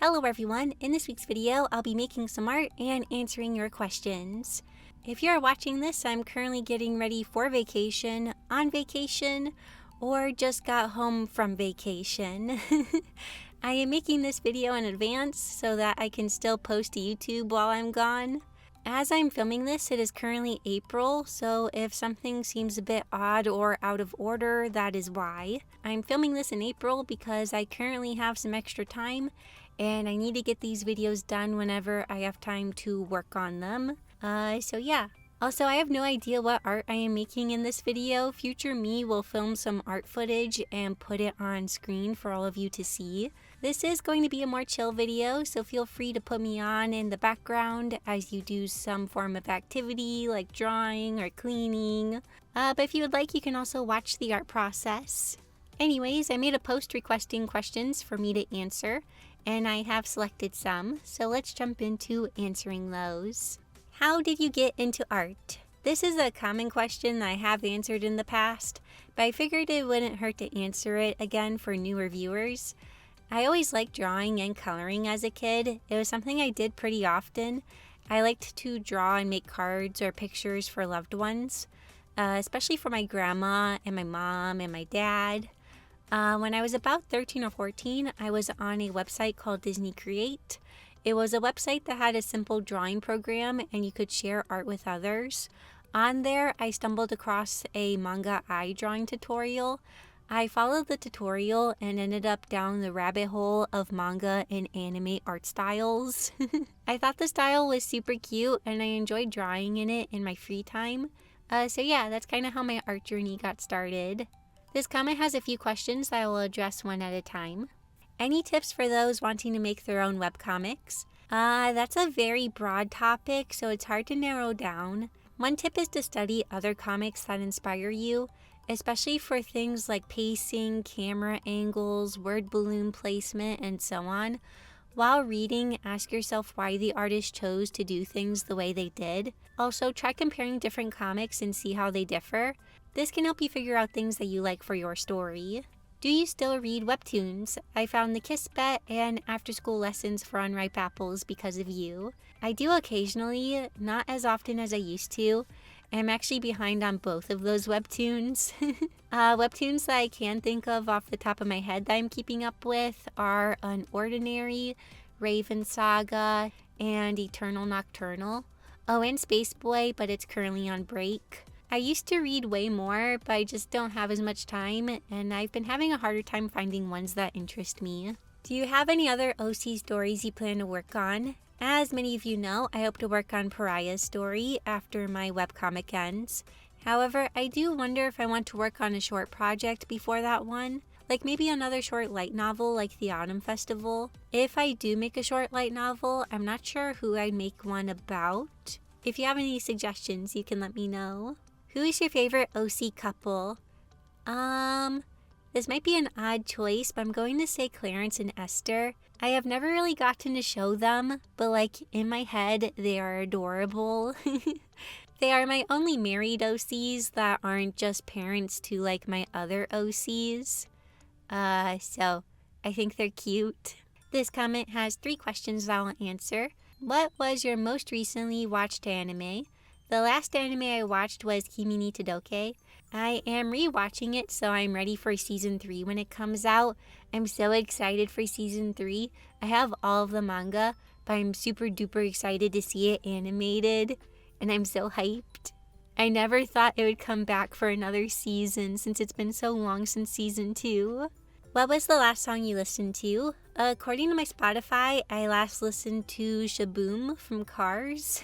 Hello everyone, in this week's video I'll be making some art and answering your questions. If you're watching this, I'm currently getting ready for vacation, on vacation, or just got home from vacation. I am making this video in advance so that I can still post to YouTube while I'm gone. As I'm filming this, it is currently April, so if something seems a bit odd or out of order, that is why. I'm filming this in April because I currently have some extra time and I need to get these videos done whenever I have time to work on them. So yeah. Also, I have no idea what art I am making in this video. Future me will film some art footage and put it on screen for all of you to see. This is going to be a more chill video, so feel free to put me on in the background as you do some form of activity like drawing or cleaning. But if you would like, you can also watch the art process. Anyways, I made a post requesting questions for me to answer, and I have selected some, so let's jump into answering those. How did you get into art? This is a common question I have answered in the past, but I figured it wouldn't hurt to answer it again for newer viewers. I always liked drawing and coloring as a kid. It was something I did pretty often. I liked to draw and make cards or pictures for loved ones, especially for my grandma and my mom and my dad. When I was about 13 or 14, I was on a website called Disney Create. It was a website that had a simple drawing program and you could share art with others. On there, I stumbled across a manga eye drawing tutorial. I followed the tutorial and ended up down the rabbit hole of manga and anime art styles. I thought the style was super cute and I enjoyed drawing in it in my free time. So yeah, that's kind of how my art journey got started. This comment has a few questions that I will address one at a time. Any tips for those wanting to make their own webcomics? That's a very broad topic, so it's hard to narrow down. One tip is to study other comics that inspire you, especially for things like pacing, camera angles, word balloon placement, and so on. While reading, ask yourself why the artist chose to do things the way they did. Also, try comparing different comics and see how they differ. This can help you figure out things that you like for your story. Do you still read webtoons? I found The Kiss Bet and After School Lessons for Unripe Apples because of you. I do occasionally, not as often as I used to. I'm actually behind on both of those webtoons. Webtoons that I can think of off the top of my head that I'm keeping up with are Unordinary, Raven Saga, and Eternal Nocturnal. Oh, and Space Boy, but it's currently on break. I used to read way more, but I just don't have as much time, and I've been having a harder time finding ones that interest me. Do you have any other OC stories you plan to work on? As many of you know, I hope to work on Pariah's story after my webcomic ends. However, I do wonder if I want to work on a short project before that one, like maybe another short light novel like the Autumn Festival. If I do make a short light novel, I'm not sure who I'd make one about. If you have any suggestions, you can let me know. Who is your favorite OC couple? This might be an odd choice, but I'm going to say Clarence and Esther. I have never really gotten to show them, but like in my head, they are adorable. They are my only married OCs that aren't just parents to like my other OCs. So I think they're cute. This comment has 3 questions that I'll answer. What was your most recently watched anime? The last anime I watched was Kimi ni Todoke. I am rewatching it, so I'm ready for season 3 when it comes out. I'm so excited for season 3. I have all of the manga, but I'm super duper excited to see it animated, and I'm so hyped. I never thought it would come back for another season since it's been so long since season 2. What was the last song you listened to? According to my Spotify, I last listened to Shaboom from Cars.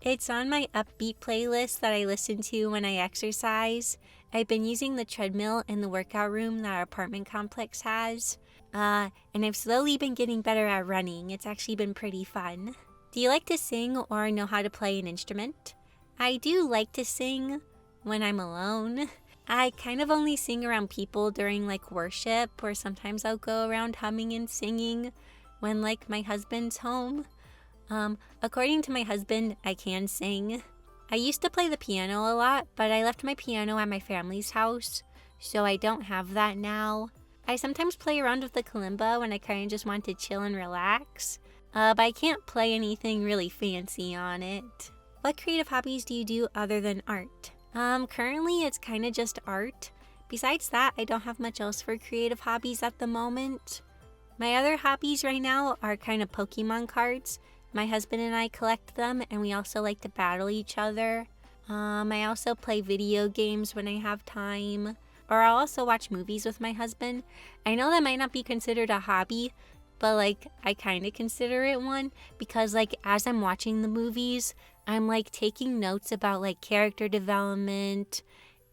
It's on my upbeat playlist that I listen to when I exercise. I've been using the treadmill in the workout room that our apartment complex has. And I've slowly been getting better at running. It's actually been pretty fun. Do you like to sing or know how to play an instrument? I do like to sing when I'm alone. I kind of only sing around people during like worship, or sometimes I'll go around humming and singing when like my husband's home. According to my husband, I can sing. I used to play the piano a lot, but I left my piano at my family's house, so I don't have that now. I sometimes play around with the kalimba when I kind of just want to chill and relax, but I can't play anything really fancy on it. What creative hobbies do you do other than art? Currently it's kind of just art. Besides that, I don't have much else for creative hobbies at the moment. My other hobbies right now are kind of Pokemon cards. My husband and I collect them, and we also like to battle each other. I also play video games when I have time, or I'll also watch movies with my husband. I know that might not be considered a hobby, but like I kind of consider it one, because like as I'm watching the movies, I'm like taking notes about like character development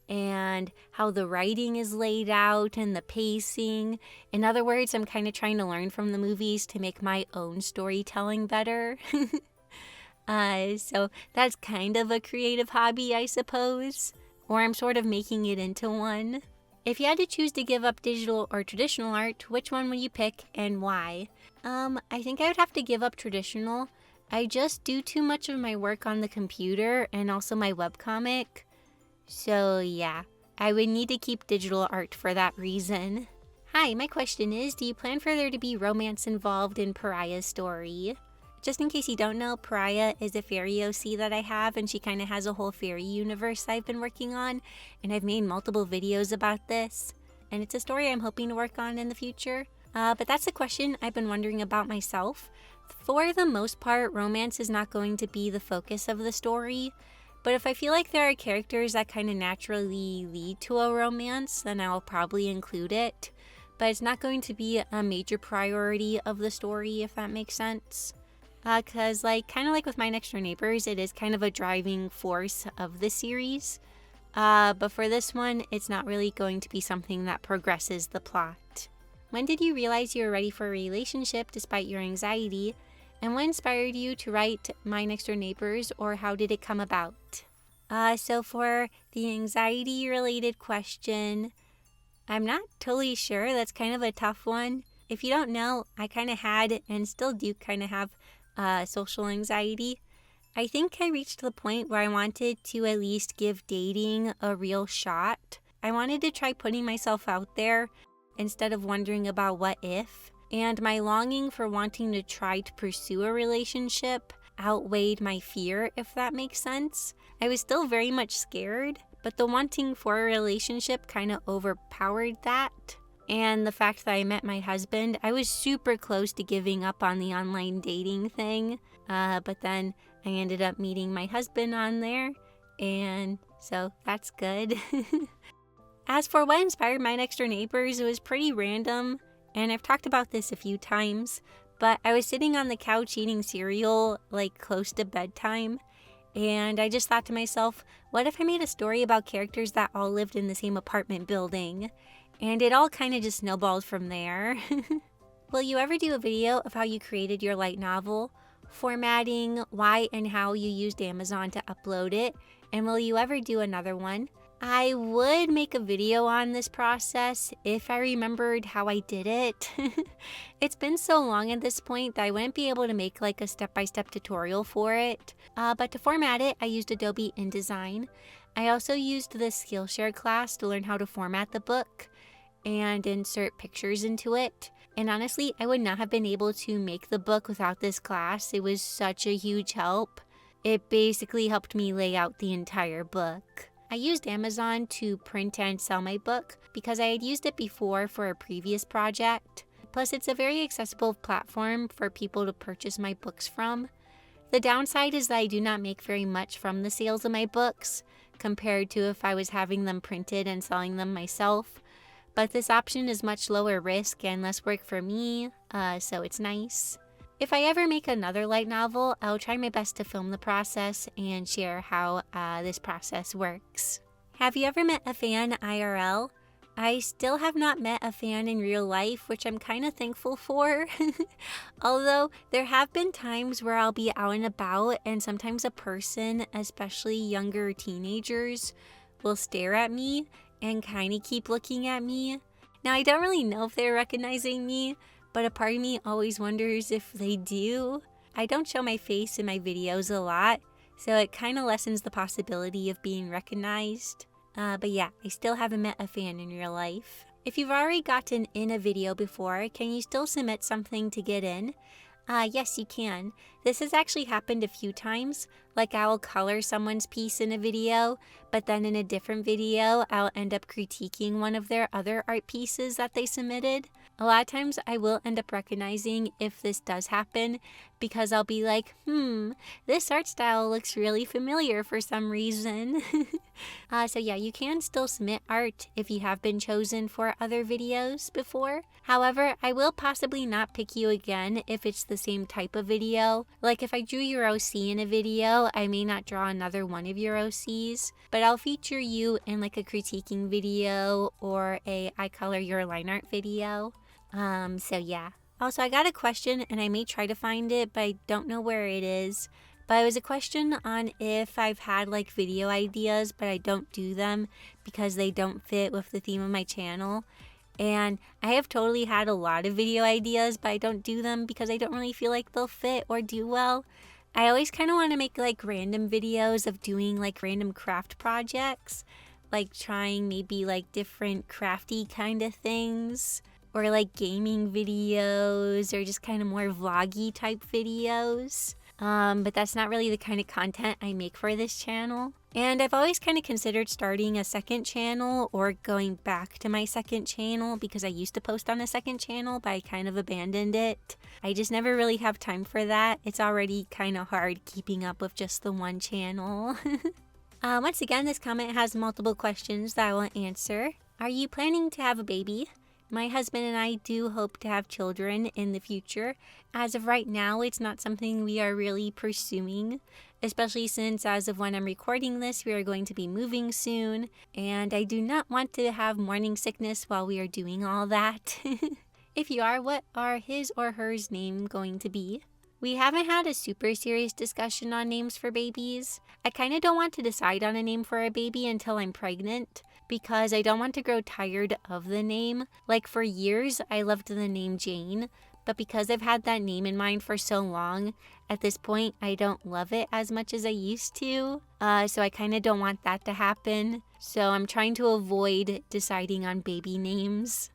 and how the writing is laid out and the pacing. In other words, I'm kind of trying to learn from the movies to make my own storytelling better. So that's kind of a creative hobby, I suppose, or I'm sort of making it into one. If you had to choose to give up digital or traditional art, which one would you pick and why? I think I would have to give up traditional. I just do too much of my work on the computer and also my webcomic. So yeah, I would need to keep digital art for that reason. Hi, my question is, do you plan for there to be romance involved in Pariah's story? Just in case you don't know, Pariah is a fairy OC that I have, and she kind of has a whole fairy universe I've been working on, and I've made multiple videos about this, and it's a story I'm hoping to work on in the future. But that's a question I've been wondering about myself. For the most part, romance is not going to be the focus of the story. But if I feel like there are characters that kind of naturally lead to a romance, then I'll probably include it. But it's not going to be a major priority of the story, if that makes sense. Because kind of like with My Next Door Neighbors, it is kind of a driving force of the series. But for this one, it's not really going to be something that progresses the plot. When did you realize you were ready for a relationship despite your anxiety? And what inspired you to write My Next Door Neighbors, or how did it come about? So for the anxiety-related question, I'm not totally sure. That's kind of a tough one. If you don't know, I kind of had and still do kind of have social anxiety. I think I reached the point where I wanted to at least give dating a real shot. I wanted to try putting myself out there instead of wondering about what if. And my longing for wanting to try to pursue a relationship outweighed my fear, if that makes sense. I was still very much scared, but the wanting for a relationship kind of overpowered that. And the fact that I met my husband, I was super close to giving up on the online dating thing. But then I ended up meeting my husband on there, and so that's good. As for what inspired My Next Door Neighbors, it was pretty random. And I've talked about this a few times, but I was sitting on the couch eating cereal, close to bedtime, and I just thought to myself, what if I made a story about characters that all lived in the same apartment building? And it all kind of just snowballed from there. Will you ever do a video of how you created your light novel, formatting, why and how you used Amazon to upload it, and will you ever do another one? I would make a video on this process if I remembered how I did it. It's been so long at this point that I wouldn't be able to make a step-by-step tutorial for it. But to format it, I used Adobe InDesign. I also used the Skillshare class to learn how to format the book and insert pictures into it. And honestly, I would not have been able to make the book without this class. It was such a huge help. It basically helped me lay out the entire book. I used Amazon to print and sell my book because I had used it before for a previous project. Plus, it's a very accessible platform for people to purchase my books from. The downside is that I do not make very much from the sales of my books compared to if I was having them printed and selling them myself. But this option is much lower risk and less work for me, so it's nice. If I ever make another light novel, I'll try my best to film the process and share how this process works. Have you ever met a fan IRL? I still have not met a fan in real life, which I'm kind of thankful for. Although there have been times where I'll be out and about and sometimes a person, especially younger teenagers, will stare at me and kind of keep looking at me. Now, I don't really know if they're recognizing me, but a part of me always wonders if they do. I don't show my face in my videos a lot, so it kind of lessens the possibility of being recognized. But yeah, I still haven't met a fan in real life. If you've already gotten in a video before, can you still submit something to get in? Yes, you can. This has actually happened a few times. Like I will color someone's piece in a video, but then in a different video, I'll end up critiquing one of their other art pieces that they submitted. A lot of times I will end up recognizing if this does happen because I'll be like, this art style looks really familiar for some reason. So yeah, you can still submit art if you have been chosen for other videos before. However, I will possibly not pick you again if it's the same type of video. Like if I drew your OC in a video, I may not draw another one of your OCs, but I'll feature you in like a critiquing video or a I color your line art video. So yeah. Also, I got a question and I may try to find it, but I don't know where it is. But it was a question on if I've had like video ideas, but I don't do them because they don't fit with the theme of my channel. And I have totally had a lot of video ideas, but I don't do them because I don't really feel like they'll fit or do well. I always kind of want to make like random videos of doing like random craft projects, like trying maybe like different crafty kind of things, or like gaming videos, or just kind of more vloggy type videos. But that's not really the kind of content I make for this channel. And I've always kind of considered starting a second channel or going back to my second channel because I used to post on a second channel, but I kind of abandoned it. I just never really have time for that. It's already kind of hard keeping up with just the one channel. Once again, this comment has multiple questions that I will answer. Are you planning to have a baby? My husband and I do hope to have children in the future. As of right now, it's not something we are really pursuing, especially since as of when I'm recording this, we are going to be moving soon, and I do not want to have morning sickness while we are doing all that. If you are, what are his or hers name going to be? We haven't had a super serious discussion on names for babies. I kind of don't want to decide on a name for a baby until I'm pregnant, because I don't want to grow tired of the name. Like for years, I loved the name Jane, but because I've had that name in mind for so long, at this point, I don't love it as much as I used to. So I kind of don't want that to happen. So I'm trying to avoid deciding on baby names.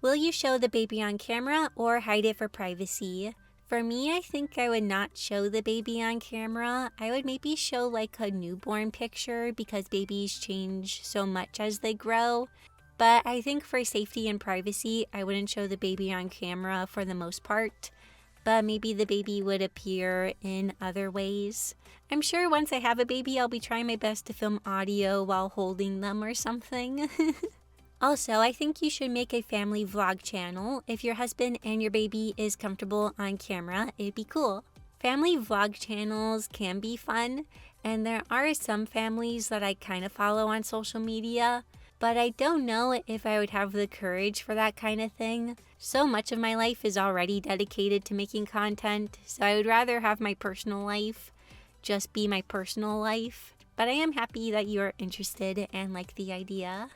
Will you show the baby on camera or hide it for privacy? For me, I think I would not show the baby on camera. I would maybe show like a newborn picture because babies change so much as they grow. But I think for safety and privacy, I wouldn't show the baby on camera for the most part. But maybe the baby would appear in other ways. I'm sure once I have a baby, I'll be trying my best to film audio while holding them or something. Also, I think you should make a family vlog channel. If your husband and your baby is comfortable on camera, it'd be cool. Family vlog channels can be fun, and there are some families that I kind of follow on social media, but I don't know if I would have the courage for that kind of thing. So much of my life is already dedicated to making content, so I would rather have my personal life just be my personal life. But I am happy that you are interested and like the idea.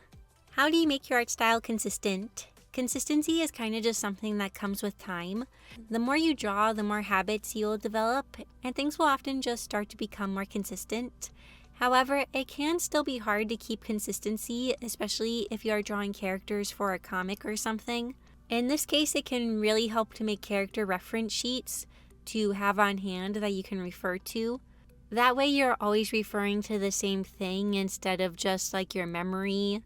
How do you make your art style consistent? Consistency is kind of just something that comes with time. The more you draw, the more habits you'll develop, and things will often just start to become more consistent. However, it can still be hard to keep consistency, especially if you are drawing characters for a comic or something. In this case, it can really help to make character reference sheets to have on hand that you can refer to. That way you're always referring to the same thing instead of just like your memory.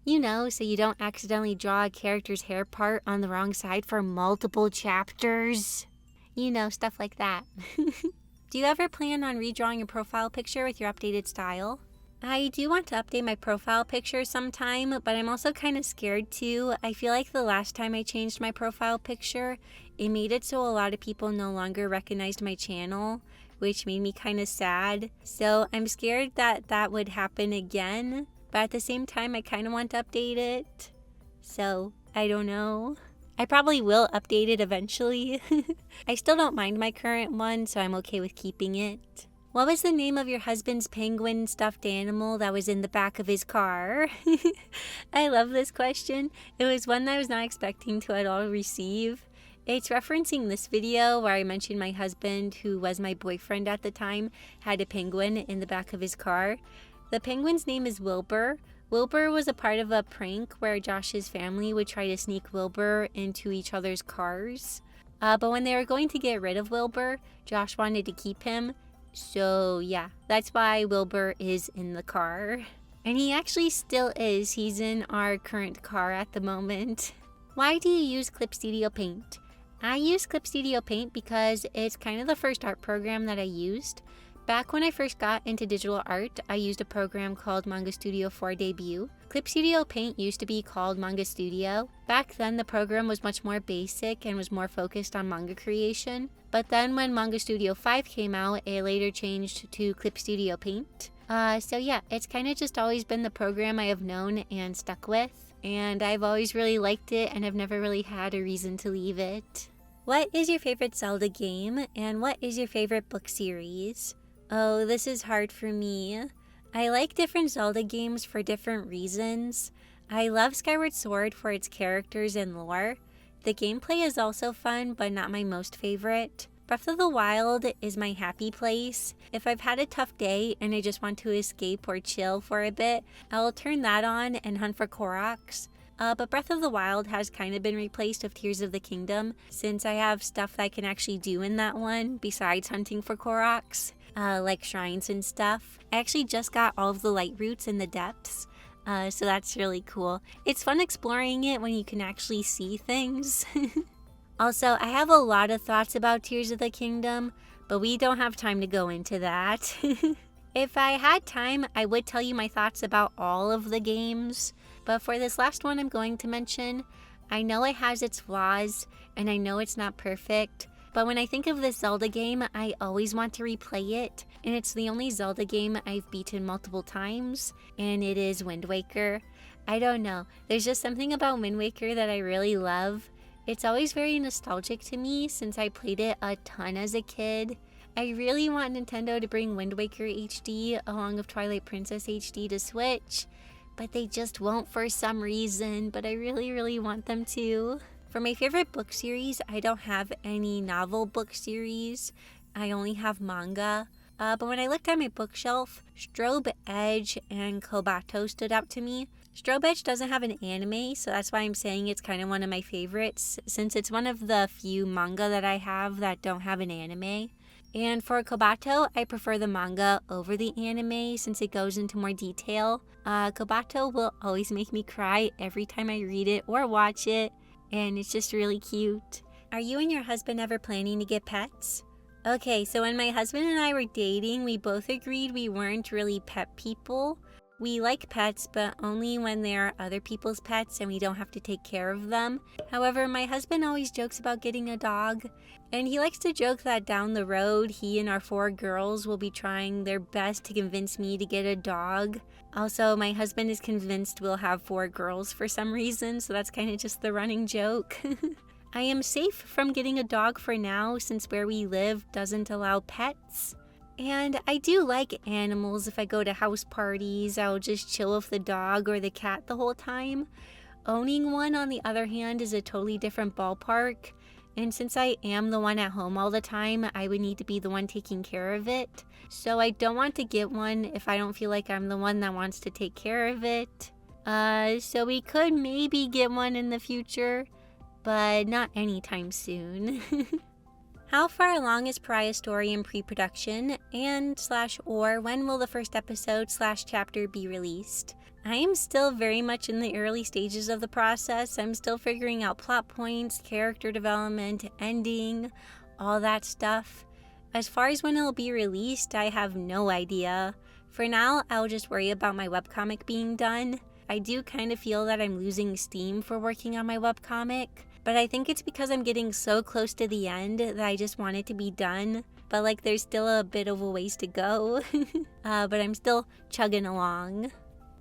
You know, so you don't accidentally draw a character's hair part on the wrong side for multiple chapters. You know, stuff like that. Do you ever plan on redrawing your profile picture with your updated style? I do want to update my profile picture sometime, but I'm also kind of scared too. I feel like the last time I changed my profile picture, it made it so a lot of people no longer recognized my channel, which made me kind of sad. So I'm scared that that would happen again. But at the same time, I kind of want to update it. So, I don't know. I probably will update it eventually. I still don't mind my current one, so I'm okay with keeping it. What was the name of your husband's penguin stuffed animal that was in the back of his car? I love this question. It was one that I was not expecting to at all receive. It's referencing this video where I mentioned my husband, who was my boyfriend at the time, had a penguin in the back of his car. The penguin's name is Wilbur, Wilbur was a part of a prank where Josh's family would try to sneak Wilbur into each other's cars. But when they were going to get rid of Wilbur, Josh wanted to keep him. So yeah, that's why Wilbur is in the car. And he actually still is. He's in our current car at the moment. Why do you use Clip Studio Paint? I use Clip Studio Paint because it's kind of the first art program that I used. Back when I first got into digital art, I used a program called Manga Studio for debut. Clip Studio Paint used to be called Manga Studio. Back then, the program was much more basic and was more focused on manga creation. But then when Manga Studio 5 came out, it later changed to Clip Studio Paint. So yeah, it's kind of just always been the program I have known and stuck with. And I've always really liked it and have never really had a reason to leave it. What is your favorite Zelda game? And what is your favorite book series? Oh, this is hard for me. I like different Zelda games for different reasons. I love Skyward Sword for its characters and lore. The gameplay is also fun, but not my most favorite. Breath of the Wild is my happy place. If I've had a tough day and I just want to escape or chill for a bit, I'll turn that on and hunt for Koroks. But Breath of the Wild has kind of been replaced with Tears of the Kingdom, since I have stuff that I can actually do in that one besides hunting for Koroks. Like shrines and stuff. I actually just got all of the light roots in the depths, so that's really cool. It's fun exploring it when you can actually see things. Also, I have a lot of thoughts about Tears of the Kingdom, but we don't have time to go into that. If I had time, I would tell you my thoughts about all of the games, but for this last one I'm going to mention, I know it has its flaws, and I know it's not perfect, but when I think of this Zelda game, I always want to replay it, and it's the only Zelda game I've beaten multiple times, and it is Wind Waker. I don't know, there's just something about Wind Waker that I really love. It's always very nostalgic to me since I played it a ton as a kid. I really want Nintendo to bring Wind Waker HD along with Twilight Princess HD to Switch, but they just won't for some reason, but I really want them to. For my favorite book series, I don't have any novel book series. I only have manga. But when I looked at my bookshelf, Strobe Edge and Kobato stood out to me. Strobe Edge doesn't have an anime, so that's why I'm saying it's kind of one of my favorites, since it's one of the few manga that I have that don't have an anime. And for Kobato, I prefer the manga over the anime since it goes into more detail. Kobato will always make me cry every time I read it or watch it. And it's just really cute. Are you and your husband ever planning to get pets? Okay, so when my husband and I were dating, we both agreed we weren't really pet people. We like pets, but only when they are other people's pets and we don't have to take care of them. However, my husband always jokes about getting a dog, and he likes to joke that down the road, he and our 4 girls will be trying their best to convince me to get a dog. Also, my husband is convinced we'll have 4 girls for some reason, so that's kind of just the running joke. I am safe from getting a dog for now since where we live doesn't allow pets. And I do like animals. If I go to house parties, I'll just chill with the dog or the cat the whole time. Owning one, on the other hand, is a totally different ballpark. And since I am the one at home all the time, I would need to be the one taking care of it. So I don't want to get one if I don't feel like I'm the one that wants to take care of it. So we could maybe get one in the future, but not anytime soon. How far along is Pariah's story in pre-production, and/or when will the first episode/chapter be released? I am still very much in the early stages of the process. I'm still figuring out plot points, character development, ending, all that stuff. As far as when it'll be released, I have no idea. For now, I'll just worry about my webcomic being done. I do kind of feel that I'm losing steam for working on my webcomic, but I think it's because I'm getting so close to the end that I just want it to be done. But like there's still a bit of a ways to go, but I'm still chugging along.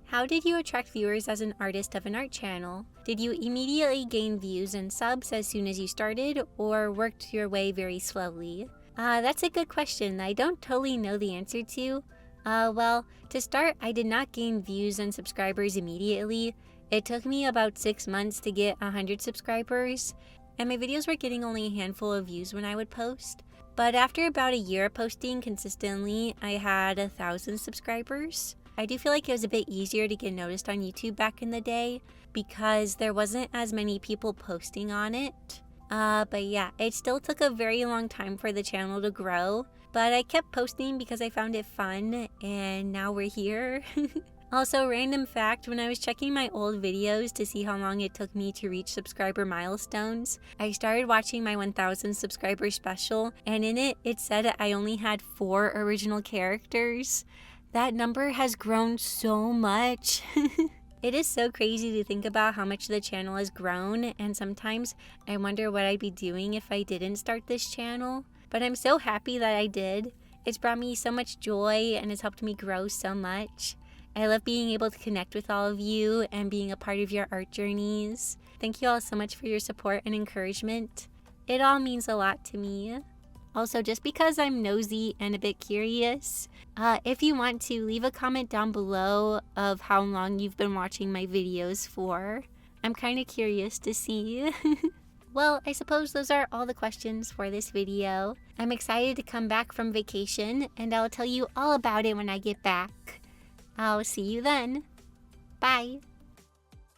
How did you attract viewers as an artist of an art channel? Did you immediately gain views and subs as soon as you started, or worked your way very slowly? That's a good question that I don't totally know the answer to. Well, to start, I did not gain views and subscribers immediately. It took me about 6 months to get 100 subscribers, and my videos were getting only a handful of views when I would post. But after about a year of posting consistently, I had 1,000 subscribers. I do feel like it was a bit easier to get noticed on YouTube back in the day because there wasn't as many people posting on it. But yeah, it still took a very long time for the channel to grow, but I kept posting because I found it fun, and now we're here. Also, random fact, when I was checking my old videos to see how long it took me to reach subscriber milestones, I started watching my 1000 subscriber special, and in it, it said I only had 4 original characters. That number has grown so much. It is so crazy to think about how much the channel has grown, and sometimes I wonder what I'd be doing if I didn't start this channel. But I'm so happy that I did. It's brought me so much joy and it's helped me grow so much. I love being able to connect with all of you and being a part of your art journeys. Thank you all so much for your support and encouragement. It all means a lot to me. Also, just because I'm nosy and a bit curious, if you want to, leave a comment down below of how long you've been watching my videos for. I'm kind of curious to see. Well, I suppose those are all the questions for this video. I'm excited to come back from vacation, and I'll tell you all about it when I get back. I'll see you then. Bye.